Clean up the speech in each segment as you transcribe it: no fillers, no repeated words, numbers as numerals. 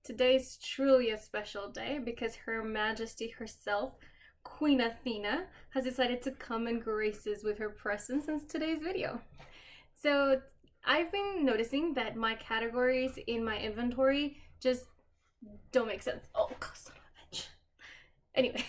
Today is truly a special day because Her Majesty herself, Queen Athena, has decided to come and grace us with her presence in today's video. So I've been noticing that my categories in my inventory just don't make sense. Oh, son of a bitch. Anyway,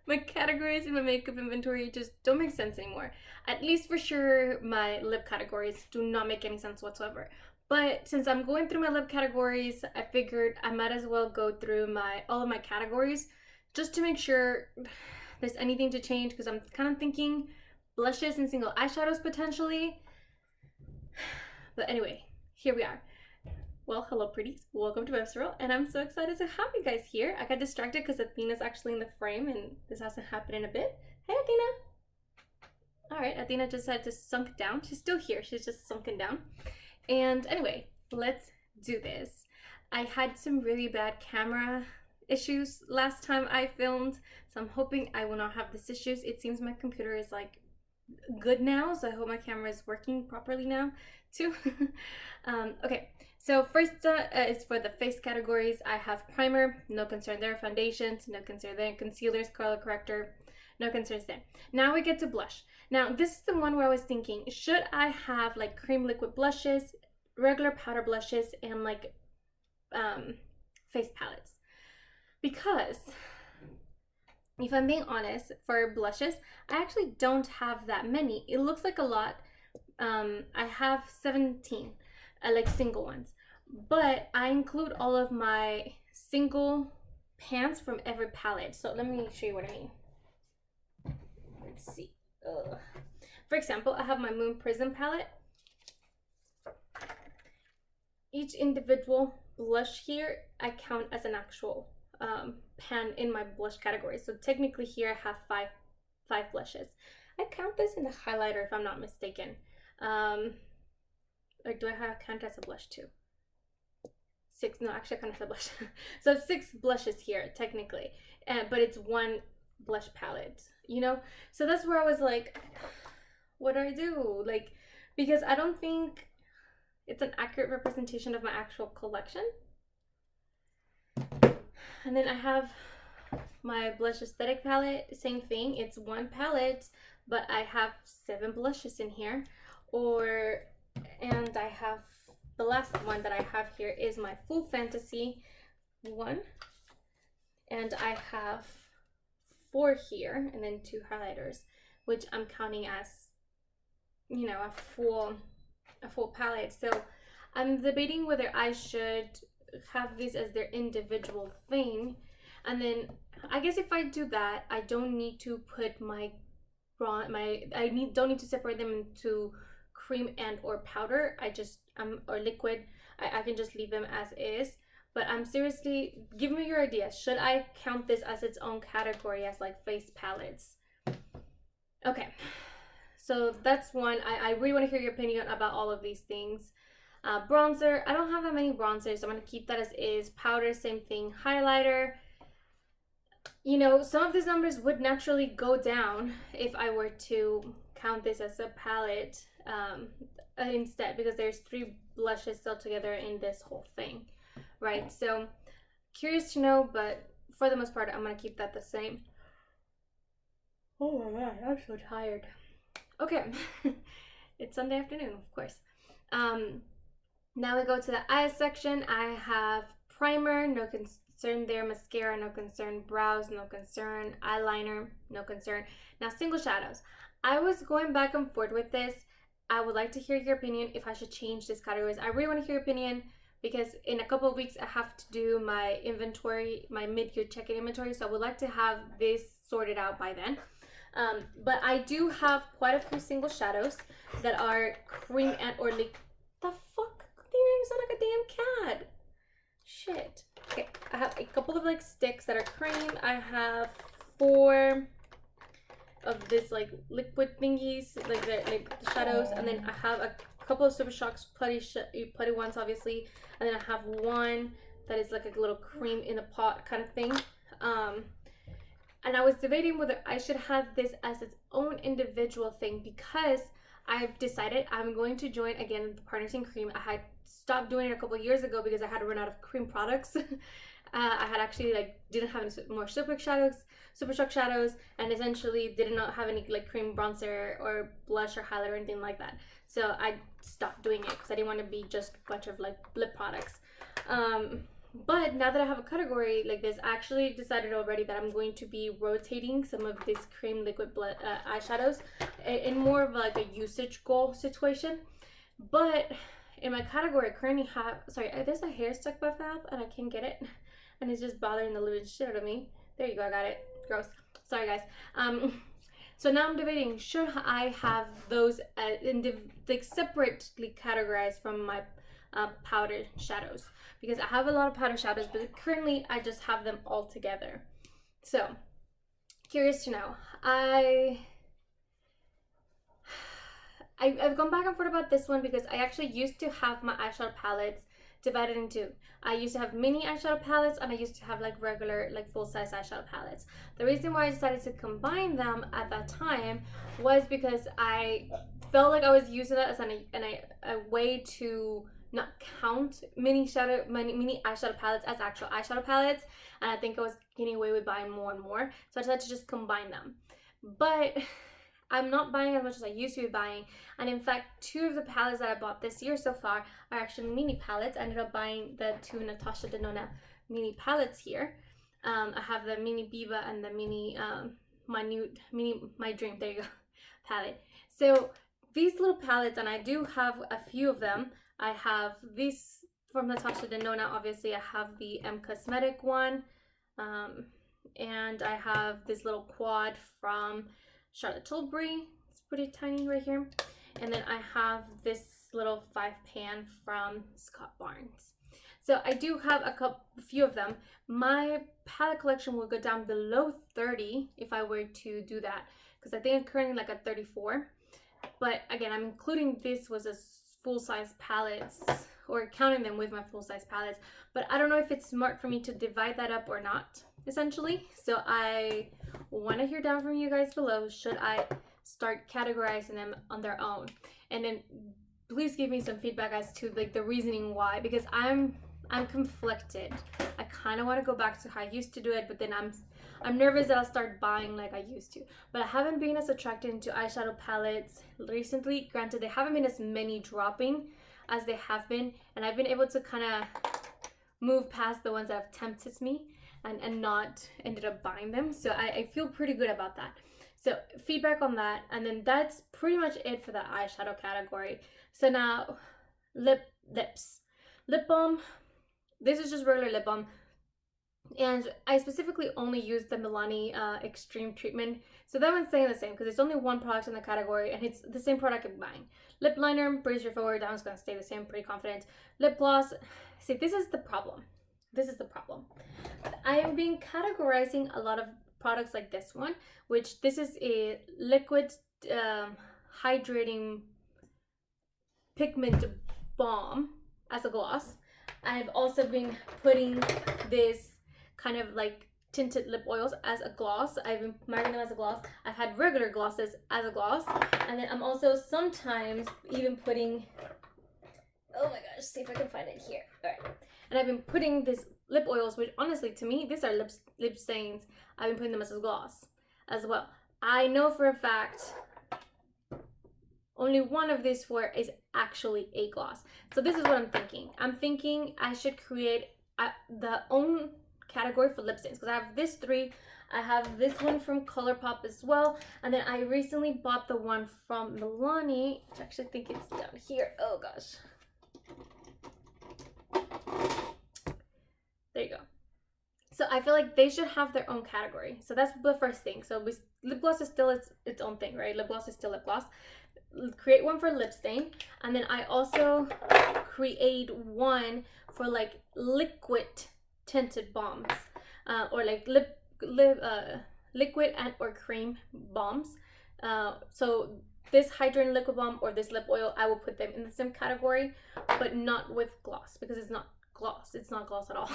my categories in my makeup inventory just don't make sense anymore. At least for sure, my lip categories do not make any sense whatsoever. But since I'm going through my lip categories, I figured I might as well go through all of my categories just to make sure there's anything to change, because I'm kind of thinking blushes and single eyeshadows potentially. But anyway, here we are. Well, hello pretties, welcome to Websworld, and I'm so excited to have you guys here. I got distracted because Athena's actually in the frame and this hasn't happened in a bit. Hey Athena! Alright, Athena just had to sunk down. She's still here, she's just sunken down. And anyway, let's do this. I had some really bad camera issues last time I filmed, so I'm hoping I will not have these issues. It seems my computer is like good now, so I hope my camera is working properly now too. Okay, so first is for the face categories. I have primer, no concern there. Foundations, no concern there. Concealers, color corrector, no concerns there. Now we get to blush. Now this is the one where I was thinking, should I have like cream liquid blushes, regular powder blushes, and like face palettes? Because if I'm being honest, for blushes, I actually don't have that many. It looks like a lot. I have 17, like single ones, but I include all of my single pans from every palette. So let me show you what I mean. Let's see. For example, I have my Moon Prism palette. Each individual blush here I count as an actual pan in my blush category. So technically here I have five blushes. I count this in the highlighter if I'm not mistaken. Or do I count as a blush too? 6, no, actually I count as a blush. So 6 blushes here technically, but it's one blush palette, you know? So that's where I was like, what do I do? Like, because I don't think it's an accurate representation of my actual collection. And then I have my blush aesthetic palette, same thing, it's one palette, but I have 7 blushes in here. And I have the last one that I have here is my Full Fantasy one, and I have 4 here, and then 2 highlighters, which I'm counting as, you know, a full palette. So I'm debating whether I should have these as their individual thing, and then I guess if I do that, I don't need to put don't need to separate them into cream and or powder. Or liquid. I can just leave them as is. But I'm seriously, give me your ideas. Should I count this as its own category as like face palettes? Okay, so that's one. I really want to hear your opinion about all of these things. Bronzer, I don't have that many bronzers, so I'm going to keep that as is. Powder, same thing. Highlighter, you know, some of these numbers would naturally go down if I were to count this as a palette instead, because there's 3 blushes still together in this whole thing, right? So curious to know, but for the most part I'm gonna keep that the same. Oh my god, I'm so tired. Okay. It's Sunday afternoon, of course. Now we go to the eyes section. I have primer, no concern there. Mascara, no concern. Brows, no concern. Eyeliner, no concern. Now single shadows. I was going back and forth with this. I would like to hear your opinion if I should change these categories. I really want to hear your opinion because in a couple of weeks I have to do my inventory, my mid-year check-in inventory. So I would like to have this sorted out by then. But I do have quite a few single shadows that are cream and or liquid. The fuck? You sound like a damn cat. Shit. Okay, I have a couple of like sticks that are cream. I have 4 of this like liquid thingies, like the shadows, and then I have a couple of Super Shocks putty ones, obviously, and then I have one that is like a little cream in a pot kind of thing. And I was debating whether I should have this as its own individual thing, because I've decided I'm going to join again the Partners in Cream. I had stopped doing it a couple years ago because I had run out of cream products. I had actually like didn't have any more super shock shadows, and essentially did not have any like cream bronzer or blush or highlight or anything like that. So I stopped doing it because I didn't want to be just a bunch of like lip products. But now that I have a category like this, I actually decided already that I'm going to be rotating some of these cream liquid eyeshadows in more of like a usage goal situation. But in my category, I currently have, sorry, there's a hair stuck by my mouth and I can't get it. And it's just bothering the living shit out of me. There you go, I got it. Gross. Sorry, guys. So now I'm debating, should I have those like separately categorized from my powder shadows? Because I have a lot of powder shadows, but currently I just have them all together. So, curious to know. I've gone back and forth about this one because I actually used to have my eyeshadow palettes divided into. I used to have mini eyeshadow palettes and I used to have like regular, like full-size eyeshadow palettes. The reason why I decided to combine them at that time was because I felt like I was using that as a way to not count mini eyeshadow palettes as actual eyeshadow palettes, and I think I was getting away with buying more and more, so I decided to just combine them. But I'm not buying as much as I used to be buying, and in fact 2 of the palettes that I bought this year so far are actually mini palettes. I ended up buying the 2 Natasha Denona mini palettes here. I have the mini Biba and the mini My Dream, there you go, palette. So these little palettes, and I do have a few of them. I have this from Natasha Denona, obviously. I have the M Cosmetic one, and I have this little quad from Charlotte Tilbury. It's pretty tiny right here. And then I have this little 5-pan from Scott Barnes. So I do have a few of them. My palette collection will go down below 30 if I were to do that, because I think I'm currently like at 34. But again, I'm including this was a full-size palettes, or counting them with my full-size palettes. But I don't know if it's smart for me to divide that up or not, essentially. So I want to hear down from you guys below. Should I start categorizing them on their own? And then please give me some feedback as to like the reasoning why, because I'm conflicted. I kind of want to go back to how I used to do it, but then I'm nervous that I'll start buying like I used to. But I haven't been as attracted into eyeshadow palettes recently. Granted, they haven't been as many dropping as they have been, and I've been able to kind of move past the ones that have tempted me and not ended up buying them. So I feel pretty good about that. So feedback on that, and then that's pretty much it for the eyeshadow category. So now lips. Lip balm. This is just regular lip balm. And I specifically only use the Milani Extreme Treatment. So that one's staying the same because it's only one product in the category and it's the same product I'm buying. Lip liner, pretty straightforward. That one's going to stay the same, pretty confident. Lip gloss. See, this is the problem. This is the problem. I am being categorizing a lot of products like this one, which this is a liquid hydrating pigment balm as a gloss. I've also been putting this kind of like tinted lip oils as a gloss. I've been marking them as a gloss. I've had regular glosses as a gloss. And then I'm also sometimes even putting, oh my gosh, see if I can find it here. All right. And I've been putting this lip oils, which honestly to me, these are lip stains. I've been putting them as a gloss as well. I know for a fact only one of these 4 is actually a gloss. So this is what I'm thinking. I'm thinking I should create the own category for lip stains, because I have this 3. I have this one from ColourPop as well, and then I recently bought the one from Milani, which I actually think it's down here. Oh gosh. There you go. So I feel like they should have their own category. So that's the first thing. So lip gloss is still its own thing, right? Lip gloss is still lip gloss. Create one for lip stain, and then I also create one for like liquid tinted balms, or like liquid and or cream balms. So this hydrating liquid balm or this lip oil, I will put them in the same category, but not with gloss, because it's not gloss. It's not gloss at all.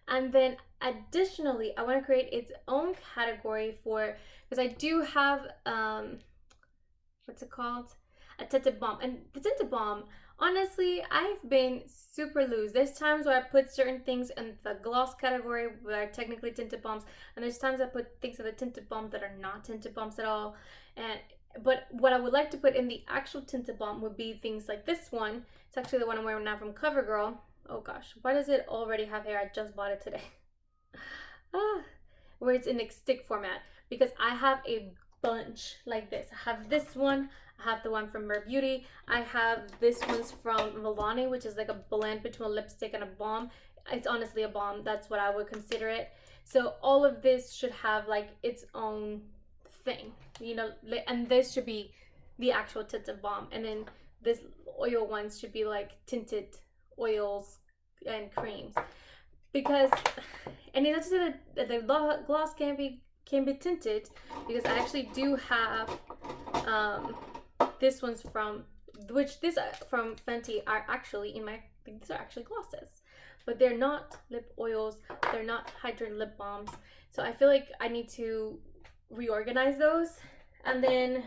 And then additionally, I want to create its own category for, because I do have what's it called, a tinted balm. And the tinted balm, Honestly, I've been super loose. There's times where I put certain things in the gloss category where are technically tinted balms, and there's times I put things in the tinted balm that are not tinted balms at all. And but what I would like to put in the actual tinted balm would be things like this one. It's actually the one I'm wearing now from CoverGirl. Oh gosh, why does it already have hair? I just bought it today. Ah, where it's in a stick format because I have a bunch like this. I have this one. I have the one from Mer Beauty. I have this one's from Milani, which is like a blend between a lipstick and a balm. It's honestly a balm. That's what I would consider it. So all of this should have like its own thing, you know, and this should be the actual tinted balm. And then this oil ones should be like tinted oils and creams because, and it's not to say that the gloss can be tinted because I actually do have this one's from from Fenty are actually in my, I think these are actually glosses, but they're not lip oils, they're not hydrating lip balms. So I feel like I need to reorganize those. And then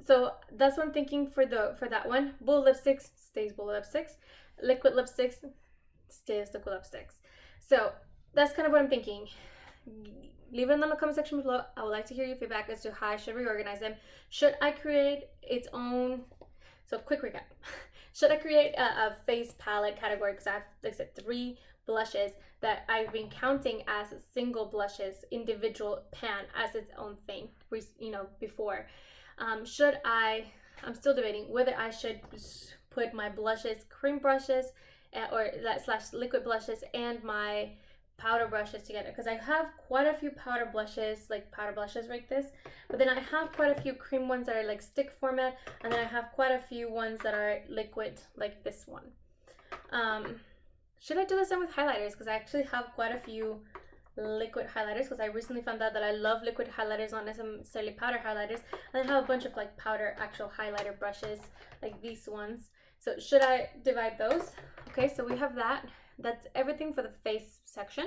so that's what I'm thinking for that one. Bullet lipsticks stays bullet lipsticks, liquid lipsticks stays liquid lipsticks. So that's kind of what I'm thinking. Leave it in the comment section below. I would like to hear your feedback as to how I should reorganize them. Should I create its own, so quick recap. Should I create a face palette category? Because I have, like I said, 3 blushes that I've been counting as single blushes, individual pan as its own thing, you know, before. I'm still debating whether I should put my blushes, cream brushes, or that slash liquid blushes and my powder brushes together, because I have quite a few powder blushes like this, but then I have quite a few cream ones that are like stick format, and then I have quite a few ones that are liquid like this one. Should I do the same with highlighters? Because I actually have quite a few liquid highlighters, because I recently found out that I love liquid highlighters, not necessarily powder highlighters, and I have a bunch of like powder actual highlighter brushes like these ones. So should I divide those? Okay, so we have that. That's everything for the face section.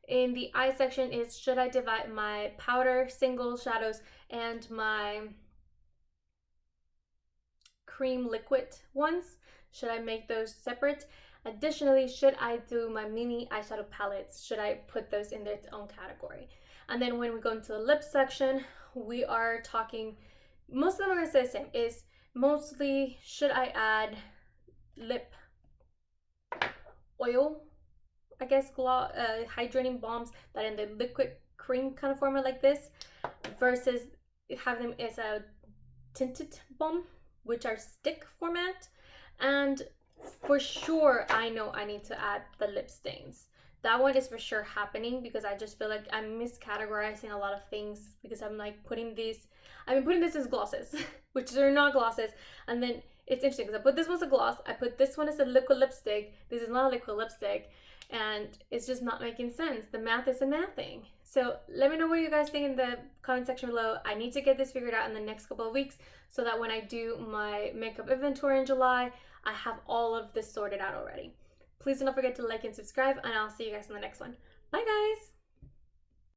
In the eye section is, should I divide my powder single shadows and my cream liquid ones? Should I make those separate? Additionally, should I do my mini eyeshadow palettes? Should I put those in their own category? And then when we go into the lip section, we are talking, most of them are going to say the same, is mostly should I add lip oil, I guess, hydrating balms that are in the liquid cream kind of format like this, versus have them as a tinted balm, which are stick format. And for sure, I know I need to add the lip stains. That one is for sure happening, because I just feel like I'm miscategorizing a lot of things, because I'm like putting these, I've been putting this as glosses, which are not glosses. And then it's interesting because I put this one as a gloss, I put this one as a liquid lipstick, this is not a liquid lipstick, and it's just not making sense. The math isn't mathing. So let me know what you guys think in the comment section below. I need to get this figured out in the next couple of weeks so that when I do my makeup inventory in July, I have all of this sorted out already. Please don't forget to like and subscribe, and I'll see you guys in the next one. Bye guys!